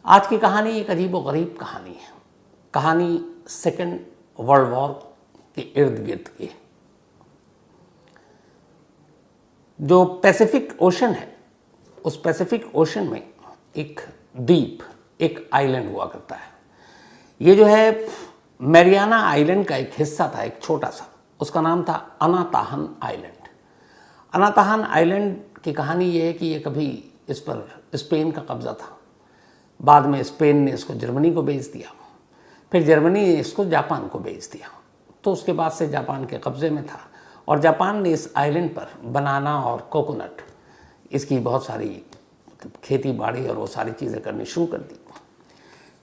आज की कहानी एक अजीब व गरीब कहानी है। कहानी सेकेंड वर्ल्ड वॉर के इर्द गिर्द की। जो पैसिफिक ओशन है, उस पैसिफिक ओशन में एक द्वीप, एक आइलैंड हुआ करता है। ये जो है मैरियाना आइलैंड का एक हिस्सा था, एक छोटा सा। उसका नाम था अनाताहन आइलैंड। अनाताहन आइलैंड की कहानी ये है कि ये कभी इस पर स्पेन का कब्जा था। बाद में स्पेन ने इसको जर्मनी को बेच दिया, फिर जर्मनी ने इसको जापान को बेच दिया। तो उसके बाद से जापान के कब्जे में था और जापान ने इस आइलैंड पर बनाना और कोकोनट, इसकी बहुत सारी खेती बाड़ी और वो सारी चीज़ें करनी शुरू कर दी।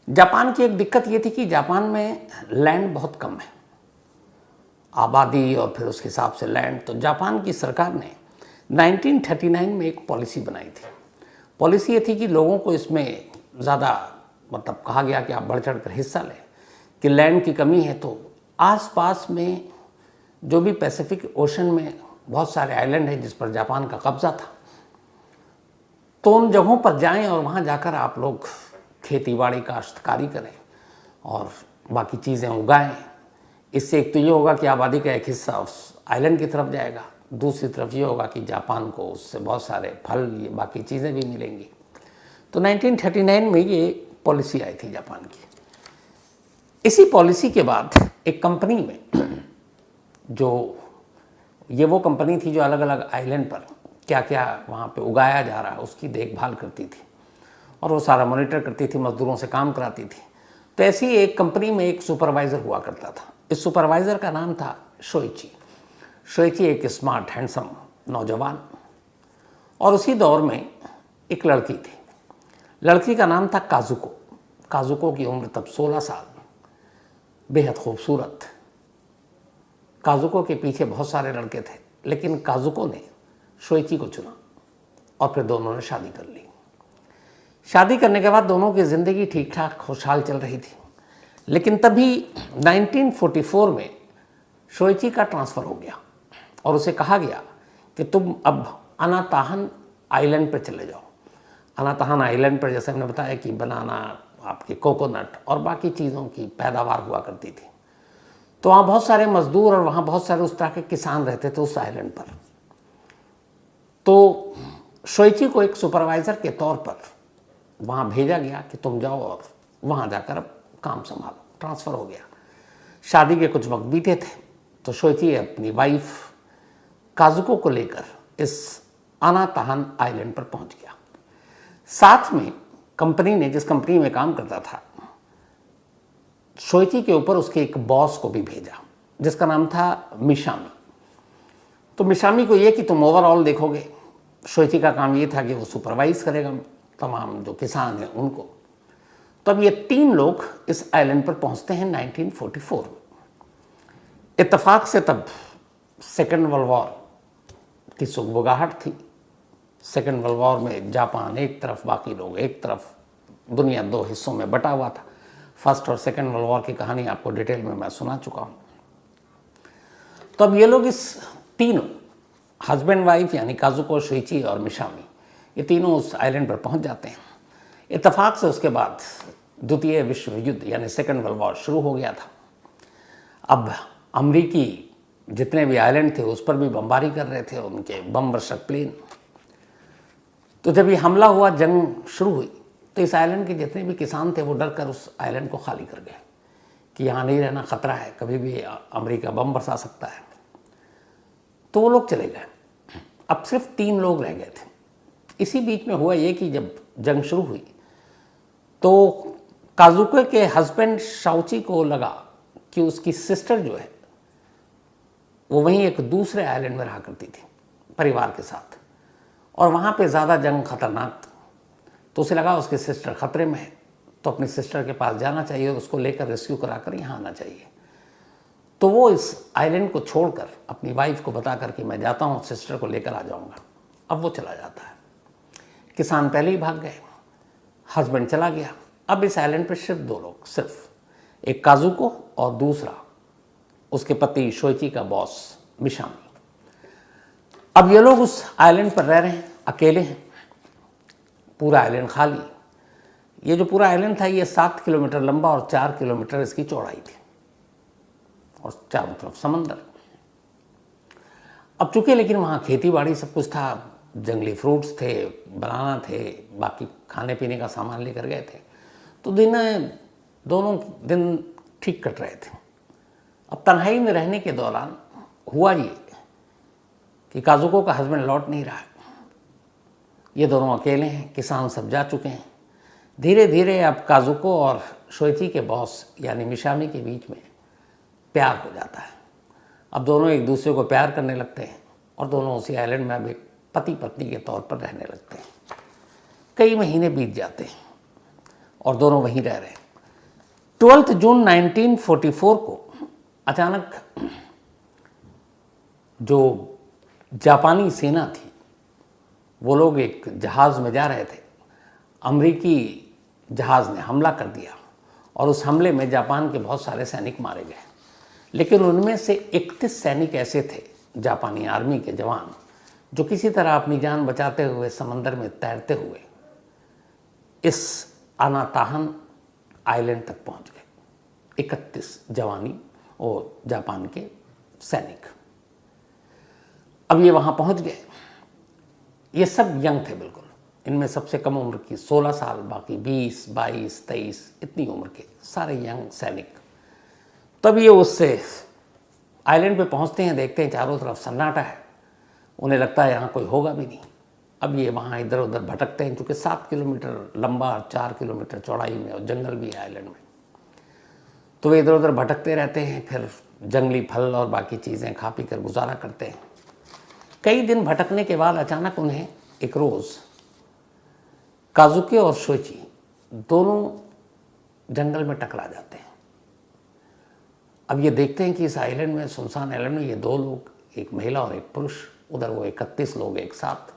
जापान की एक दिक्कत ये थी कि जापान में लैंड बहुत कम है, आबादी और फिर उसके हिसाब से लैंड। तो जापान की सरकार ने 1939 में एक पॉलिसी बनाई थी। पॉलिसी ये थी कि लोगों को इसमें ज़्यादा कहा गया कि आप बढ़ चढ़ कर हिस्सा लें, कि लैंड की कमी है तो आसपास में जो भी पैसिफिक ओशन में बहुत सारे आइलैंड हैं जिस पर जापान का कब्जा था, तो उन जगहों पर जाएं और वहाँ जाकर आप लोग खेती बाड़ी काश्तकारी करें और बाकी चीज़ें उगाएं। इससे एक तो ये होगा कि आबादी का एक हिस्सा उस आइलैंड की तरफ जाएगा, दूसरी तरफ ये होगा कि जापान को उससे बहुत सारे फल, ये बाकी चीज़ें भी मिलेंगी। तो 1939 में ये पॉलिसी आई थी जापान की। इसी पॉलिसी के बाद एक कंपनी में, जो ये वो कंपनी थी जो अलग अलग आइलैंड पर क्या क्या वहाँ पे उगाया जा रहा है उसकी देखभाल करती थी और वो सारा मॉनिटर करती थी, मजदूरों से काम कराती थी। तो ऐसी एक कंपनी में एक सुपरवाइज़र हुआ करता था। इस सुपरवाइज़र का नाम था शोइची। शोइची एक स्मार्ट हैंडसम नौजवान। और उसी दौर में एक लड़की थी। लड़की का नाम था काजुको। काजुको की उम्र तब 16 साल, बेहद खूबसूरत। काजुको के पीछे बहुत सारे लड़के थे, लेकिन काजुको ने शोइची को चुना और फिर दोनों ने शादी कर ली। शादी करने के बाद दोनों की ज़िंदगी ठीक ठाक खुशहाल चल रही थी। लेकिन तभी 1944 में शोइची का ट्रांसफ़र हो गया और उसे कहा गया कि तुम अब अनाताहन आइलैंड पर चले जाओ। अनाताहन आइलैंड पर, जैसे हमने बताया, कि बनाना, आपके कोकोनट और बाकी चीज़ों की पैदावार हुआ करती थी। तो वहाँ बहुत सारे मजदूर और वहाँ बहुत सारे उस तरह के किसान रहते थे उस आइलैंड पर। तो शोइची को एक सुपरवाइज़र के तौर पर वहाँ भेजा गया कि तुम जाओ और वहाँ जाकर अब काम संभालो। ट्रांसफ़र हो गया। शादी के कुछ वक्त बीते थे तो शोइची अपनी वाइफ काजुको को लेकर इस अनाताहन आइलैंड पर पहुँच गया। साथ में कंपनी ने, जिस कंपनी में काम करता था, शोइची के ऊपर उसके एक बॉस को भी भेजा जिसका नाम था मिशामी। तो मिशामी को ये कि तुम ओवरऑल देखोगे। शोइची का काम ये था कि वो सुपरवाइज करेगा तमाम जो किसान हैं उनको। तब ये 3 लोग इस आइलैंड पर पहुंचते हैं 1944 में। इत्तेफाक से तब सेकेंड वर्ल्ड वॉर की सुगबुगाहट थी। सेकेंड वर्ल्ड वॉर में जापान एक तरफ, बाकी लोग एक तरफ, दुनिया 2 हिस्सों में बटा हुआ था। फर्स्ट और सेकेंड वर्ल्ड वॉर की कहानी आपको डिटेल में मैं सुना चुका हूँ। तो अब ये लोग इस तीनों, हस्बैंड वाइफ यानी काजुको, शोइची और मिशामी, ये तीनों उस आइलैंड पर पहुँच जाते हैं। इत्तेफाक से उसके बाद द्वितीय विश्व युद्ध यानी सेकेंड वर्ल्ड वॉर शुरू हो गया था। अब अमरीकी जितने भी आइलैंड थे उस पर भी बमबारी कर रहे थे उनके बम वर्षक प्लेन। तो जब ये हमला हुआ, जंग शुरू हुई, तो इस आइलैंड के जितने भी किसान थे वो डर कर उस आइलैंड को खाली कर गए कि यहाँ नहीं रहना, ख़तरा है, कभी भी अमेरिका बम बरसा सकता है। तो वो लोग चले गए। अब सिर्फ 3 लोग रह गए थे। इसी बीच में हुआ ये कि जब जंग शुरू हुई तो काजुको के हस्बैंड शाओची को लगा कि उसकी सिस्टर जो है वो वहीं एक दूसरे आइलैंड में रहा करती थी परिवार के साथ, और वहाँ पे ज़्यादा जंग खतरनाक। तो उसे लगा उसकी सिस्टर ख़तरे में है, तो अपनी सिस्टर के पास जाना चाहिए और उसको लेकर रेस्क्यू कराकर यहाँ आना चाहिए। तो वो इस आइलैंड को छोड़कर अपनी वाइफ को बताकर कि मैं जाता हूँ, सिस्टर को लेकर आ जाऊँगा। अब वो चला जाता है। किसान पहले ही भाग गए, हस्बैंड चला गया। अब इस आइलैंड पर सिर्फ 2 लोग, सिर्फ एक काजुको और दूसरा उसके पति शोइची का बॉस मिशामी। अब ये लोग उस आइलैंड पर रह रहे हैं, अकेले हैं, पूरा आइलैंड खाली। ये जो पूरा आइलैंड था ये 7 किलोमीटर लंबा और 4 किलोमीटर इसकी चौड़ाई थी और चारों तरफ समंदर। अब चूंकि लेकिन वहाँ खेती बाड़ी सब कुछ था, जंगली फ्रूट्स थे, बनाना थे, बाकी खाने पीने का सामान लेकर गए थे, तो दोनों दिन ठीक कट रहे थे। अब तन्हाई में रहने के दौरान हुआ ये कि काजुको का हस्बैंड लौट नहीं रहा, ये दोनों अकेले हैं, किसान सब जा चुके हैं। धीरे धीरे अब काजुको और शोइची के बॉस यानी मिशामी के बीच में प्यार हो जाता है। अब दोनों एक दूसरे को प्यार करने लगते हैं और दोनों उसी आइलैंड में अब एक पति पत्नी के तौर पर रहने लगते हैं। कई महीने बीत जाते हैं और दोनों वहीं रह रहे हैं। 12 जून 1944 को अचानक जो जापानी सेना थी, वो लोग एक जहाज़ में जा रहे थे, अमेरिकी जहाज़ ने हमला कर दिया और उस हमले में जापान के बहुत सारे सैनिक मारे गए। लेकिन उनमें से 31 सैनिक ऐसे थे, जापानी आर्मी के जवान, जो किसी तरह अपनी जान बचाते हुए समंदर में तैरते हुए इस अनाताहन आइलैंड तक पहुंच गए। 31 जवानी और जापान के सैनिक अब ये वहाँ पहुँच गए। ये सब यंग थे बिल्कुल, इनमें सबसे कम उम्र की 16 साल, बाकी 20, 22, 23 इतनी उम्र के सारे यंग सैनिक। तब ये उससे आइलैंड पे पहुंचते हैं, देखते हैं चारों तरफ सन्नाटा है, उन्हें लगता है यहाँ कोई होगा भी नहीं। अब ये वहाँ इधर उधर भटकते हैं, क्योंकि 7 किलोमीटर लंबा और 4 किलोमीटर चौड़ाई में और जंगल भी है आइलैंड में, तो वे इधर उधर भटकते रहते हैं। फिर जंगली फल और बाकी चीज़ें खा पी कर गुजारा करते हैं। कई दिन भटकने के बाद अचानक उन्हें एक रोज़ काजुके और शोइची दोनों जंगल में टकरा जाते हैं। अब ये देखते हैं कि इस आइलैंड में, सुनसान आइलैंड में, ये 2 लोग, एक महिला और एक पुरुष, उधर वो 31 लोग एक साथ।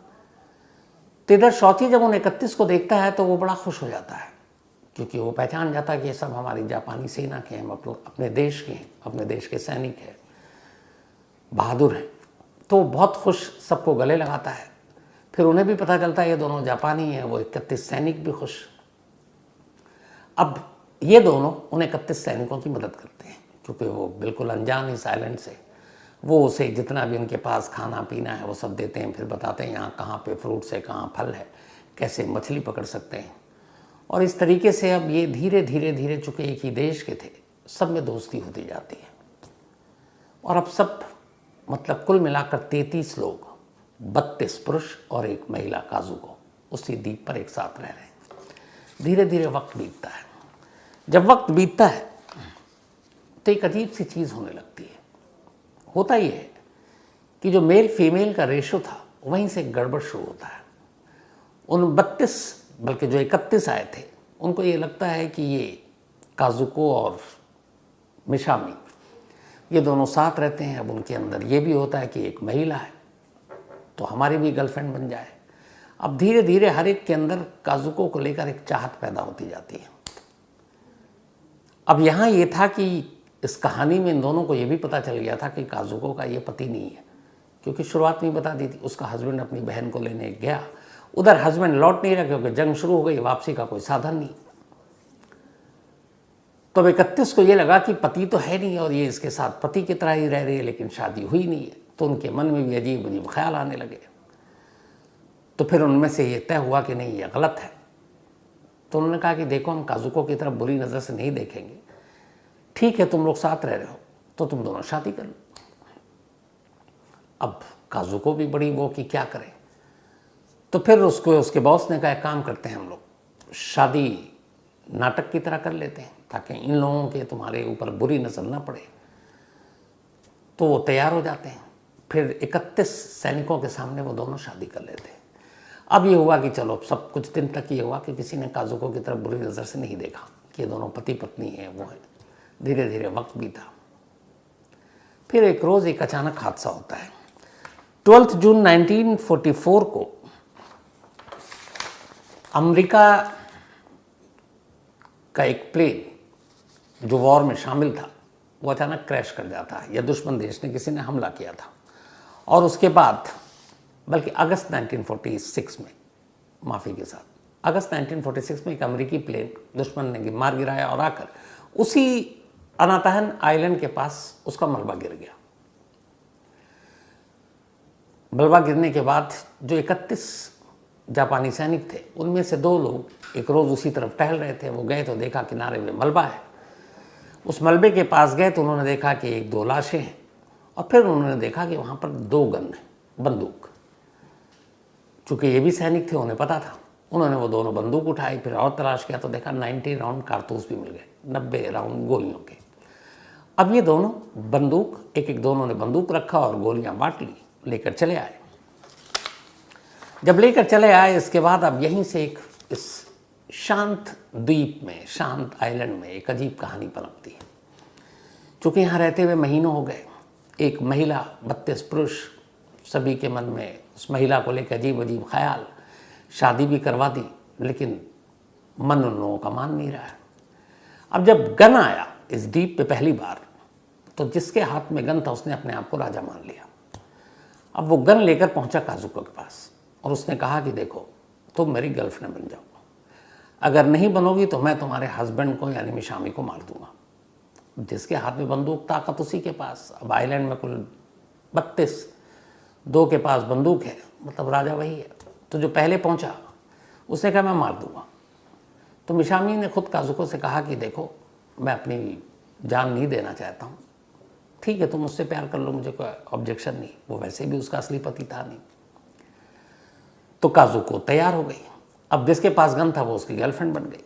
तो इधर शौची जब उन 31 को देखता है तो वो बड़ा खुश हो जाता है, क्योंकि वो पहचान जाता है कि ये सब हमारी जापानी सेना के हैं, मतलब अपने देश के हैं, अपने देश के सैनिक हैं, बहादुर हैं। तो बहुत खुश सबको गले लगाता है। फिर उन्हें भी पता चलता है ये दोनों जापानी हैं, वो 31 सैनिक भी खुश। अब ये दोनों उन 31 सैनिकों की मदद करते हैं, क्योंकि वो बिल्कुल अनजान इस आइलैंड से। वो उसे जितना भी उनके पास खाना पीना है वो सब देते हैं, फिर बताते हैं यहाँ कहाँ पे फ्रूट्स है, कहाँ फल है, कैसे मछली पकड़ सकते हैं। और इस तरीके से अब ये धीरे धीरे धीरे, चूँकि एक ही देश के थे, सब में दोस्ती होती जाती है। और अब सब मतलब कुल मिलाकर 33 लोग, 32 पुरुष और एक महिला काजुको उसी द्वीप पर एक साथ रह रहे हैं। धीरे धीरे वक्त बीतता है। जब वक्त बीतता है तो एक अजीब सी चीज़ होने लगती है। होता ये है कि जो मेल फीमेल का रेशो था वहीं से गड़बड़ शुरू होता है। उन 32 बल्कि जो 31 आए थे, उनको ये लगता है कि ये काजुको और मिशामी ये दोनों साथ रहते हैं। अब उनके अंदर ये भी होता है कि एक महिला है तो हमारी भी गर्लफ्रेंड बन जाए। अब धीरे धीरे हर एक के अंदर काजुको को लेकर एक चाहत पैदा होती जाती है। अब यहाँ ये था कि इस कहानी में इन दोनों को ये भी पता चल गया था कि काजुको का ये पति नहीं है, क्योंकि शुरुआत में बता दी थी। उसका हस्बैंड अपनी बहन को लेने गया, उधर हस्बैंड लौट नहीं रहा क्योंकि जंग शुरू हो गई, वापसी का कोई साधन नहीं। तो अब 31 को ये लगा कि पति तो है नहीं और ये इसके साथ पति की तरह ही रह रही है, लेकिन शादी हुई नहीं है। तो उनके मन में भी अजीब अजीब ख्याल आने लगे। तो फिर उनमें से ये तय हुआ कि नहीं, ये गलत है। तो उन्होंने कहा कि देखो, हम काजुको की तरफ बुरी नज़र से नहीं देखेंगे, ठीक है तुम लोग साथ रह रहे हो तो तुम दोनों शादी कर लो। अब काजुको भी बड़ी वो कि क्या करें। तो फिर उसको उसके बॉस ने कहा, एक काम करते हैं, हम लोग शादी नाटक की तरह कर लेते हैं ताकि इन लोगों के तुम्हारे ऊपर बुरी नज़र ना पड़े। तो वो तैयार हो जाते हैं। फिर 31 सैनिकों के सामने वो दोनों शादी कर लेते हैं। अब ये हुआ कि चलो, सब कुछ दिन तक ये हुआ कि किसी ने काजुको की तरफ बुरी नज़र से नहीं देखा कि ये दोनों पति पत्नी हैं, वो है। धीरे धीरे वक्त बीता। फिर एक रोज़ एक अचानक हादसा होता है। 12 जून 1944 को अमेरिका का एक प्लेन जो वॉर में शामिल था वो अचानक क्रैश कर जाता है, या दुश्मन देश ने किसी ने हमला किया था। और उसके बाद, बल्कि अगस्त 1946 में, माफ़ी के साथ, अगस्त 1946 में एक अमेरिकी प्लेन दुश्मन ने मार गिराया और आकर उसी अनातहन आइलैंड के पास उसका मलबा गिर गया। मलबा गिरने के बाद जो 31 जापानी सैनिक थे उनमें से 2 लोग एक रोज़ उसी तरफ टहल रहे थे। वो गए तो देखा किनारे में मलबा है। उस मलबे के पास गए तो उन्होंने देखा कि 1-2 लाशें हैं और फिर उन्होंने देखा कि वहाँ पर 2 गन हैं, बंदूक। चूँकि ये भी सैनिक थे, उन्हें पता था। उन्होंने वो दोनों बंदूक उठाई, फिर और तलाश किया तो देखा 90 राउंड कारतूस भी मिल गए, 90 राउंड गोलियों के। अब ये दोनों बंदूक एक दोनों ने बंदूक रखा और गोलियां बांट ली, लेकर चले आए। जब लेकर चले आए इसके बाद अब यहीं से एक इस शांत द्वीप में, शांत आइलैंड में एक अजीब कहानी पनपती है। चूँकि यहाँ रहते हुए महीनों हो गए, एक महिला 32 पुरुष, सभी के मन में उस महिला को लेकर अजीब अजीब ख्याल। शादी भी करवा दी लेकिन मन उन लोगों का मान नहीं रहा है। अब जब गन आया इस द्वीप पे पहली बार तो जिसके हाथ में गन था उसने अपने आप को राजा मान लिया। अब वो गन लेकर पहुंचा काजुको के पास और उसने कहा कि देखो तुम मेरी गर्लफ्रेंड बन जाओ, अगर नहीं बनोगी तो मैं तुम्हारे हस्बैंड को यानी मिशामी को मार दूंगा। जिसके हाथ में बंदूक, ताकत उसी के पास। अब आइलैंड में कुल 32, 2 के पास बंदूक है, मतलब राजा वही है। तो जो पहले पहुंचा उसने कहा मैं मार दूंगा। तो मिशामी ने खुद काजुको से कहा कि देखो मैं अपनी जान नहीं देना चाहता हूँ, ठीक है तुम मुझसे प्यार कर लो, मुझे कोई ऑब्जेक्शन नहीं। वो वैसे भी उसका असली पति था नहीं। तो काजुको तैयार हो गई। अब जिसके पास गन था वो उसकी गर्लफ्रेंड बन गई।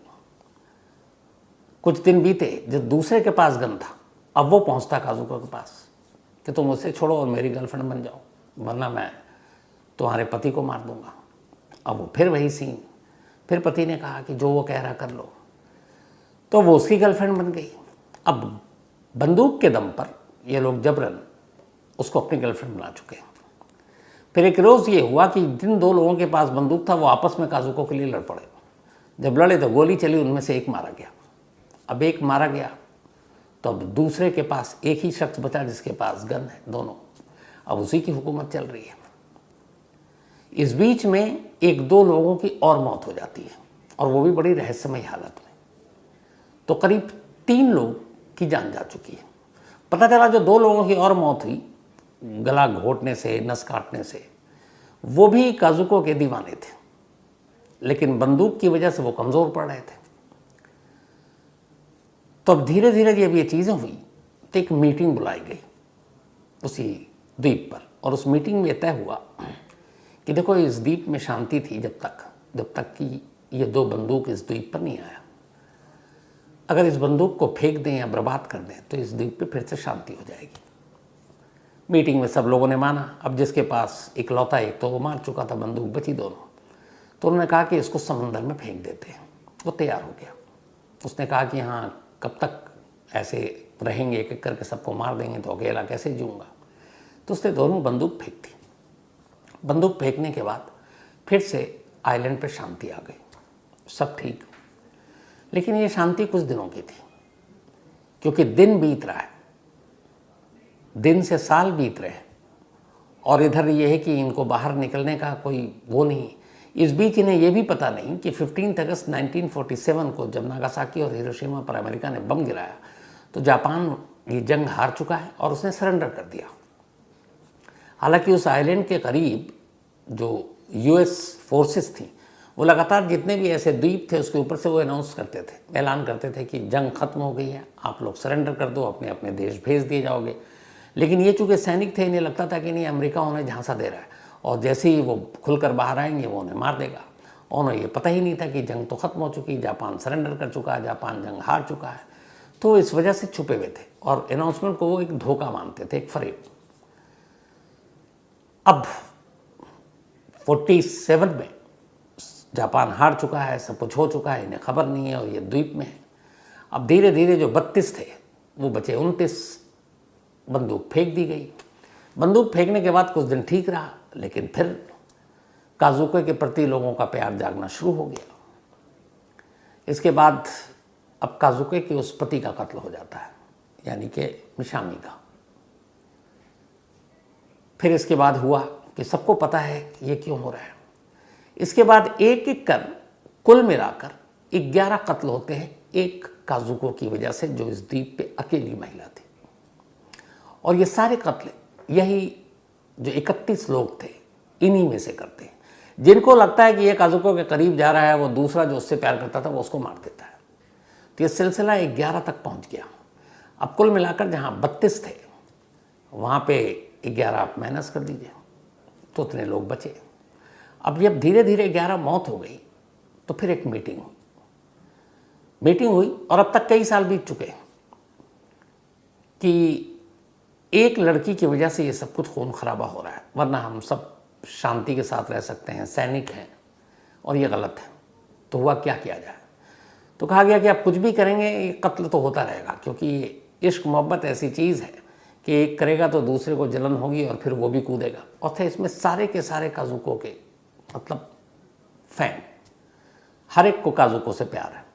कुछ दिन बीते, जो दूसरे के पास गन था अब वो पहुंचता काजुको के पास कि तुम मुझसे छोड़ो और मेरी गर्लफ्रेंड बन जाओ, वरना मैं तुम्हारे पति को मार दूंगा। अब वो फिर वही सीन, फिर पति ने कहा कि जो वो कह रहा कर लो, तो वो उसकी गर्लफ्रेंड बन गई। अब बंदूक के दम पर ये लोग जबरन उसको अपनी गर्लफ्रेंड बना चुके हैं। फिर एक रोज़ ये हुआ कि जिन 2 लोगों के पास बंदूक था वो आपस में काजुको के लिए लड़ पड़े। जब लड़े तो गोली चली, उनमें से एक मारा गया। अब एक मारा गया तो अब दूसरे के पास एक ही शख्स बचा जिसके पास गन है, दोनों। अब उसी की हुकूमत चल रही है। इस बीच में 1-2 लोगों की और मौत हो जाती है और वो भी बड़ी रहस्यमय हालत में। तो करीब 3 लोग की जान जा चुकी है। पता चला जो 2 लोगों की और मौत हुई गला घोटने से, नस काटने से, वो भी काजुको के दीवाने थे, लेकिन बंदूक की वजह से वो कमज़ोर पड़ रहे थे। तो अब धीरे धीरे जब ये चीज़ें हुई तो एक मीटिंग बुलाई गई उसी द्वीप पर, और उस मीटिंग में तय हुआ कि देखो इस द्वीप में शांति थी जब तक कि ये 2 बंदूक इस द्वीप पर नहीं आया। अगर इस बंदूक को फेंक दें या बर्बाद कर दें तो इस द्वीप पे फिर से शांति हो जाएगी। मीटिंग में सब लोगों ने माना। अब जिसके पास इकलौता एक तो वो मार चुका था, बंदूक बची दोनों, तो उन्होंने कहा कि इसको समंदर में फेंक देते हैं। वो तैयार हो गया। उसने कहा कि हाँ कब तक ऐसे रहेंगे, एक एक करके सबको मार देंगे तो अकेला कैसे जीऊँगा। तो उसने दोनों बंदूक फेंक दी। बंदूक फेंकने के बाद फिर से आइलैंड पर शांति आ गई, सब ठीक। लेकिन ये शांति कुछ दिनों की थी, क्योंकि दिन बीत रहा है, दिन से साल बीत रहे हैं, और इधर ये है कि इनको बाहर निकलने का कोई वो नहीं। इस बीच इन्हें ये भी पता नहीं कि 15 अगस्त 1947 को जब नागासाकी और हिरोशिमा पर अमेरिका ने बम गिराया तो जापान ये जंग हार चुका है और उसने सरेंडर कर दिया। हालांकि उस आइलैंड के करीब जो यूएस फोर्सेस थी वो लगातार जितने भी ऐसे द्वीप थे उसके ऊपर से वो अनाउंस करते थे, ऐलान करते थे कि जंग खत्म हो गई है, आप लोग सरेंडर कर दो, अपने अपने देश भेज दिए जाओगे। लेकिन ये चूँकि सैनिक थे, इन्हें लगता था कि नहीं अमेरिका उन्हें झांसा दे रहा है और जैसे ही वो खुलकर बाहर आएंगे वो उन्हें मार देगा। उन्हें ये पता ही नहीं था कि जंग तो खत्म हो चुकी, जापान सरेंडर कर चुका है, जापान जंग हार चुका है। तो इस वजह से छुपे हुए थे और अनाउंसमेंट को वो एक धोखा मानते थे, एक फरेब। अब 47 में जापान हार चुका है, सब कुछ हो चुका है, इन्हें खबर नहीं है और ये द्वीप में है। अब धीरे धीरे जो 32 थे वो बचे 29। बंदूक फेंक दी गई। बंदूक फेंकने के बाद कुछ दिन ठीक रहा, लेकिन फिर काजुको के प्रति लोगों का प्यार जागना शुरू हो गया। इसके बाद अब काजुको के उस पति का कत्ल हो जाता है, यानी कि मिशामी का। फिर इसके बाद हुआ कि सबको पता है ये क्यों हो रहा है। इसके बाद एक एक कर कुल मिलाकर 11 कत्ल होते हैं एक काजुको की वजह से, जो इस द्वीप पे अकेली महिला थी। और ये सारे कत्ल यही जो 31 लोग थे इन्हीं में से करते हैं। जिनको लगता है कि ये काजुको के करीब जा रहा है, वो दूसरा जो उससे प्यार करता था वो उसको मार देता है। तो ये सिलसिला 11 तक पहुंच गया। अब कुल मिलाकर जहां 32 थे वहां पे 11 आप माइनस कर दीजिए तो उतने लोग बचे। अब जब धीरे धीरे 11 मौत हो गई तो फिर एक मीटिंग हुई और अब तक कई साल बीत चुके कि एक लड़की की वजह से ये सब कुछ खून खराबा हो रहा है, वरना हम सब शांति के साथ रह सकते हैं, सैनिक हैं, और ये गलत है। तो हुआ क्या किया जाए? तो कहा गया कि आप कुछ भी करेंगे ये कत्ल तो होता रहेगा, क्योंकि इश्क मोहब्बत ऐसी चीज़ है कि एक करेगा तो दूसरे को जलन होगी और फिर वो भी कूदेगा। और थे इसमें सारे के सारे काजुको के मतलब फैन, हर एक को काजुको से प्यार है।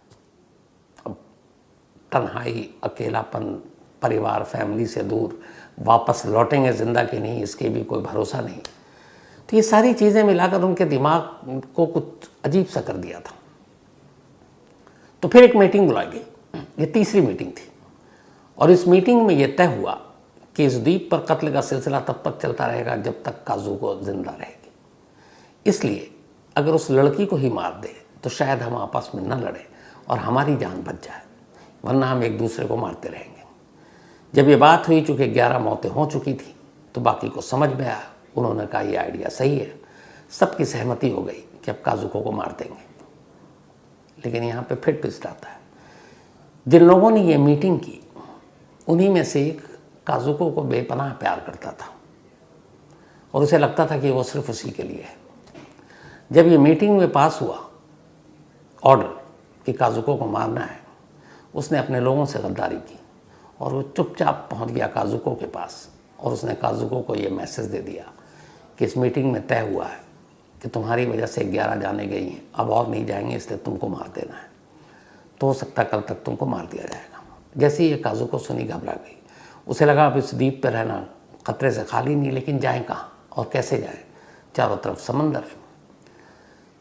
अब तन्हाई, अकेलापन, परिवार फैमिली से दूर, वापस लौटेंगे जिंदा कि नहीं इसके भी कोई भरोसा नहीं। तो ये सारी चीज़ें मिलाकर उनके दिमाग को कुछ अजीब सा कर दिया था। तो फिर एक मीटिंग बुलाई गई, ये तीसरी मीटिंग थी, और इस मीटिंग में यह तय हुआ कि इस द्वीप पर कत्ल का सिलसिला तब तक चलता रहेगा जब तक काजुको जिंदा रहेगी। इसलिए अगर उस लड़की को ही मार दे तो शायद हम आपस में न लड़े और हमारी जान बच जाए, वरना हम एक दूसरे को मारते रहेंगे। जब ये बात हुई, चूँकि 11 मौतें हो चुकी थी, तो बाकी को समझ में आया। उन्होंने कहा ये आइडिया सही है, सबकी सहमति हो गई कि अब काजुको को मार देंगे। लेकिन यहाँ पे फिर ट्विस्ट आता है। जिन लोगों ने ये मीटिंग की उन्हीं में से एक काजुको को बेपनाह प्यार करता था और उसे लगता था कि वो सिर्फ उसी के लिए है। जब ये मीटिंग में पास हुआ ऑर्डर कि काजुको को मारना है, उसने अपने लोगों से गद्दारी की और वो चुपचाप पहुंच गया काजुको के पास, और उसने काजुको को ये मैसेज दे दिया कि इस मीटिंग में तय हुआ है कि तुम्हारी वजह से 11 जाने गई हैं, अब और नहीं जाएंगे, इसलिए तुमको मार देना है। तो हो सकता है कल तक तुमको मार दिया जाएगा। जैसे ही ये काजुको सुनी, घबरा गई। उसे लगा अब इस द्वीप पर रहना खतरे से खाली नहीं, लेकिन जाएं कहाँ और कैसे जाएं? चारों तरफ समंदर।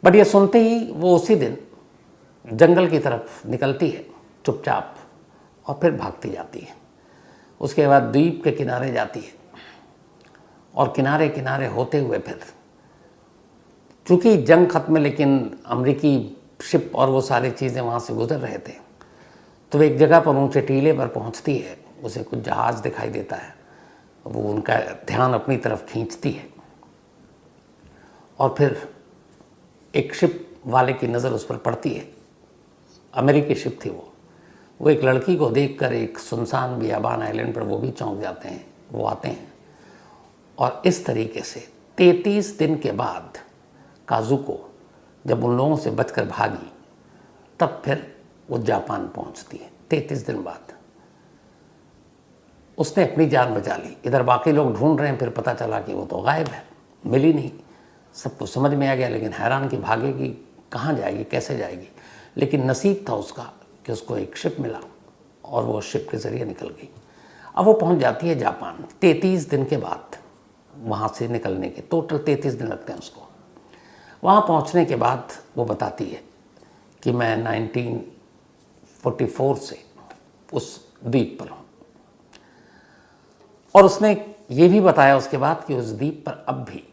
बट ये सुनते ही वो उसी दिन जंगल की तरफ निकलती है चुपचाप और फिर भागती जाती है। उसके बाद द्वीप के किनारे जाती है और किनारे किनारे होते हुए फिर, चूँकि जंग खत्म है लेकिन अमेरिकी शिप और वो सारी चीज़ें वहाँ से गुजर रहे थे, तो वो एक जगह पर ऊंचे टीले पर पहुँचती है। उसे कुछ जहाज़ दिखाई देता है, वो उनका ध्यान अपनी तरफ खींचती है और फिर एक शिप वाले की नज़र उस पर पड़ती है। अमेरिकी शिप थी वो एक लड़की को देखकर एक सुनसान बियाबान आइलैंड पर वो भी चौंक जाते हैं। वो आते हैं और इस तरीके से 33 दिन के बाद काजुको जब उन लोगों से बचकर भागी, तब फिर वो जापान पहुंचती है। 33 दिन बाद उसने अपनी जान बचा ली। इधर बाकी लोग ढूंढ रहे हैं, फिर पता चला कि वो तो गायब है, मिली नहीं। सबको समझ में आ गया, लेकिन हैरान कि भागेगी कहाँ जाएगी, कैसे जाएगी। लेकिन नसीब था उसका कि उसको एक शिप मिला और वो शिप के ज़रिए निकल गई। अब वो पहुंच जाती है जापान 33 दिन के बाद। वहाँ से निकलने के टोटल 33 दिन लगते हैं उसको। वहाँ पहुँचने के बाद वो बताती है कि मैं 1944 से उस द्वीप पर हूँ, और उसने ये भी बताया उसके बाद कि उस द्वीप पर अब भी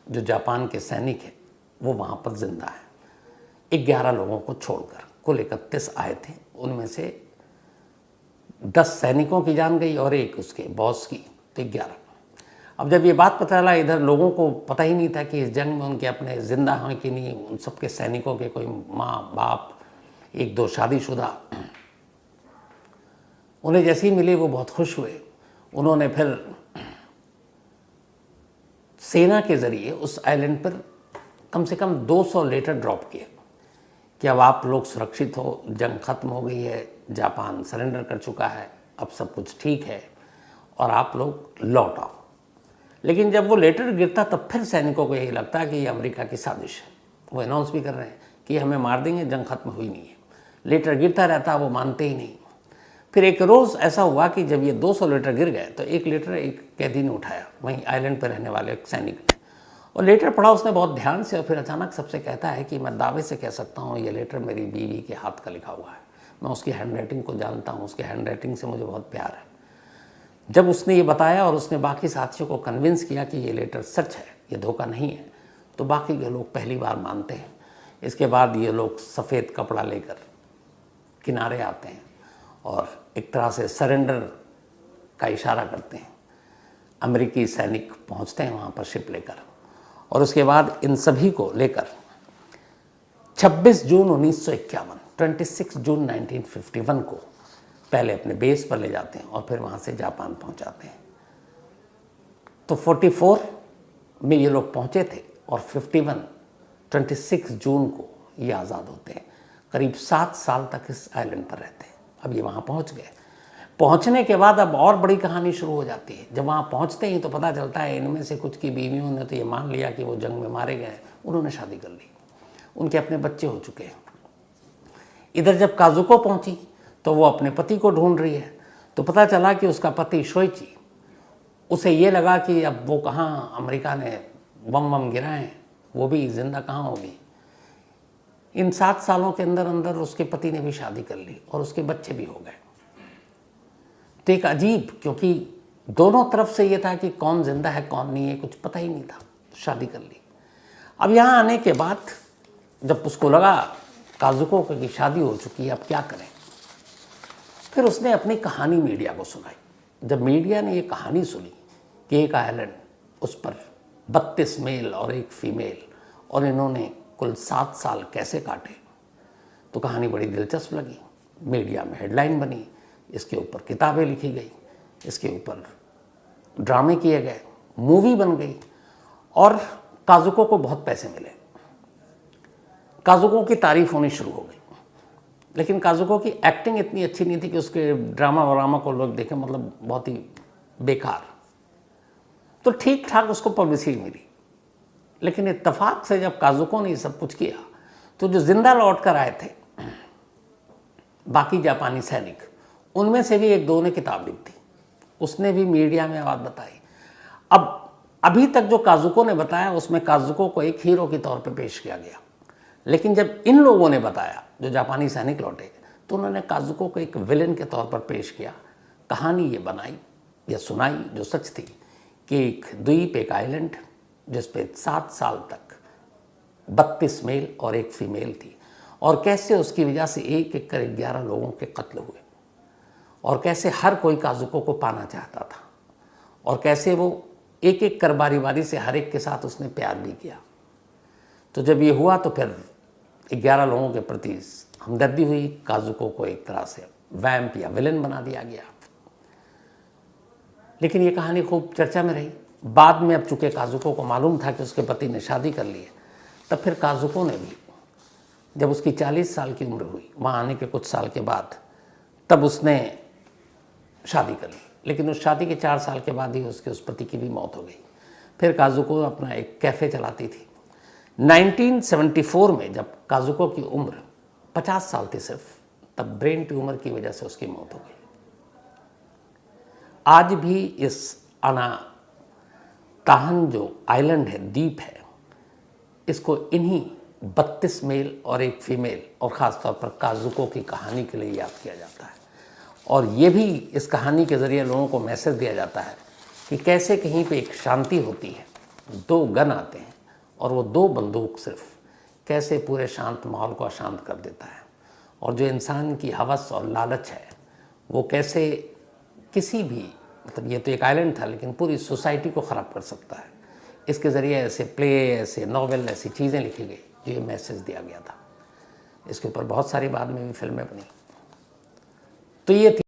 जो जापान के सैनिक हैं वो वहाँ पर जिंदा है। 11 लोगों को छोड़कर कुल 31 आए थे, उनमें से 10 सैनिकों की जान गई और एक उसके बॉस की, तो 11। अब जब ये बात पता चला, इधर लोगों को पता ही नहीं था कि इस जंग में उनके अपने जिंदा हैं कि नहीं। उन सबके सैनिकों के कोई माँ बाप, 1-2 शादीशुदा, उन्हें जैसे ही मिले वो बहुत खुश हुए। उन्होंने फिर सेना के ज़रिए उस आइलैंड पर कम से कम 200 लेटर ड्रॉप किए कि अब आप लोग सुरक्षित हो, जंग ख़त्म हो गई है, जापान सरेंडर कर चुका है, अब सब कुछ ठीक है और आप लोग लौट आओ। लेकिन जब वो लेटर गिरता तब फिर सैनिकों को यही लगता है कि ये अमेरिका की साजिश है। वो अनाउंस भी कर रहे हैं कि हमें मार देंगे, जंग ख़त्म हुई नहीं है। लेटर गिरता रहता, वो मानते ही नहीं। फिर एक रोज़ ऐसा हुआ कि जब ये 200 लेटर गिर गए तो एक लेटर एक कैदी ने उठाया, वहीं आइलैंड पर रहने वाले एक सैनिक ने, और लेटर पढ़ा उसने बहुत ध्यान से, और फिर अचानक सबसे कहता है कि मैं दावे से कह सकता हूँ ये लेटर मेरी बीवी के हाथ का लिखा हुआ है, मैं उसकी हैंडराइटिंग को जानता हूँ, उसकी हैंडराइटिंग से मुझे बहुत प्यार है। जब उसने ये बताया और उसने बाकी साथियों को कन्विंस किया कि ये लेटर सच है, ये धोखा नहीं है, तो बाकी के लोग पहली बार मानते हैं। इसके बाद ये लोग सफ़ेद कपड़ा लेकर किनारे आते हैं और एक तरह से सरेंडर का इशारा करते हैं। अमेरिकी सैनिक पहुंचते हैं वहाँ पर शिप लेकर, और उसके बाद इन सभी को लेकर 26 जून 1951, 26 जून 1951 को पहले अपने बेस पर ले जाते हैं और फिर वहाँ से जापान पहुँचाते हैं। तो 44 में ये लोग पहुँचे थे और 26 जून को ये आज़ाद होते हैं। करीब 7 साल तक इस आइलैंड पर रहते हैं। अब ये वहाँ पहुँच गए। पहुँचने के बाद अब और बड़ी कहानी शुरू हो जाती है। जब वहाँ पहुँचते ही तो पता चलता है इनमें से कुछ की बीवियों ने तो ये मान लिया कि वो जंग में मारे गए, उन्होंने शादी कर ली, उनके अपने बच्चे हो चुके हैं। इधर जब काजुको पहुँची तो वो अपने पति को ढूंढ रही है, तो पता चला कि उसका पति शोइची, उसे ये लगा कि अब वो कहाँ, अमेरिका ने बम गिराए, वो भी जिंदा कहाँ होगी। इन 7 सालों के अंदर अंदर उसके पति ने भी शादी कर ली और उसके बच्चे भी हो गए। तो एक अजीब, क्योंकि दोनों तरफ से ये था कि कौन जिंदा है कौन नहीं है, कुछ पता ही नहीं था, शादी कर ली। अब यहाँ आने के बाद जब उसको लगा काजुको की शादी हो चुकी है, अब क्या करें, फिर उसने अपनी कहानी मीडिया को सुनाई। जब मीडिया ने ये कहानी सुनी कि एक आइलैंड, उस पर 32 मेल और एक फीमेल, और इन्होंने कुल 7 साल कैसे काटे, तो कहानी बड़ी दिलचस्प लगी। मीडिया में हेडलाइन बनी, इसके ऊपर किताबें लिखी गई, इसके ऊपर ड्रामे किए गए, मूवी बन गई, और काजुको को बहुत पैसे मिले। काजुको की तारीफ होनी शुरू हो गई। लेकिन काजुको की एक्टिंग इतनी अच्छी नहीं थी कि उसके ड्रामा वरामा को लोग देखें, मतलब बहुत ही बेकार। तो ठीक ठाक उसको पब्लिसिटी मिली। लेकिन इत्तेफाक से जब काजुको ने सब कुछ किया, तो जो जिंदा लौट कर आए थे बाकी जापानी सैनिक, उनमें से भी एक दो ने किताब लिख दी, उसने भी मीडिया में बात बताई। अब अभी तक जो काजुको ने बताया उसमें काजुको को एक हीरो के तौर पे पेश किया गया, लेकिन जब इन लोगों ने बताया, जो जापानी सैनिक लौटे, तो उन्होंने काजुको को एक विलेन के तौर पर पेश किया। कहानी ये बनाई या सुनाई जो सच थी कि एक द्वीप, एक आइलैंड, जिस पे 7 साल तक 32 मेल और एक फीमेल थी, और कैसे उसकी वजह से एक एक कर 11 लोगों के कत्ल हुए, और कैसे हर कोई काजुको को पाना चाहता था, और कैसे वो एक एक कर बारी बारी से हर एक के साथ उसने प्यार भी किया। तो जब ये हुआ तो फिर 11 लोगों के प्रति हमदर्दी हुई, काजुको को एक तरह से वैम्प या विलन बना दिया गया। लेकिन ये कहानी खूब चर्चा में रही। बाद में अब चूंकि काजुको को मालूम था कि उसके पति ने शादी कर ली है, तब फिर काजुको ने भी, जब उसकी 40 साल की उम्र हुई, वहाँ आने के कुछ साल के बाद, तब उसने शादी कर ली। लेकिन उस शादी के 4 साल के बाद ही उसके उस पति की भी मौत हो गई। फिर काजुको अपना एक कैफ़े चलाती थी। 1974 में जब काजुको की उम्र 50 साल थी सिर्फ, तब ब्रेन ट्यूमर की वजह से उसकी मौत हो गई। आज भी इस ताहन जो आइलैंड है, द्वीप है, इसको इन्हीं 32 मेल और एक फीमेल और ख़ास तौर पर काजुको की कहानी के लिए याद किया जाता है। और ये भी इस कहानी के ज़रिए लोगों को मैसेज दिया जाता है कि कैसे कहीं पे एक शांति होती है, 2 गन आते हैं और वो 2 बंदूक सिर्फ कैसे पूरे शांत माहौल को अशांत कर देता है, और जो इंसान की हवस और लालच है वो कैसे किसी भी, मतलब ये तो एक आइलैंड था लेकिन पूरी सोसाइटी को ख़राब कर सकता है। इसके ज़रिए ऐसे प्ले, ऐसे नॉवेल, ऐसी चीज़ें लिखी गई जो ये मैसेज दिया गया था। इसके ऊपर बहुत सारी बाद में भी फिल्में बनी। तो ये थी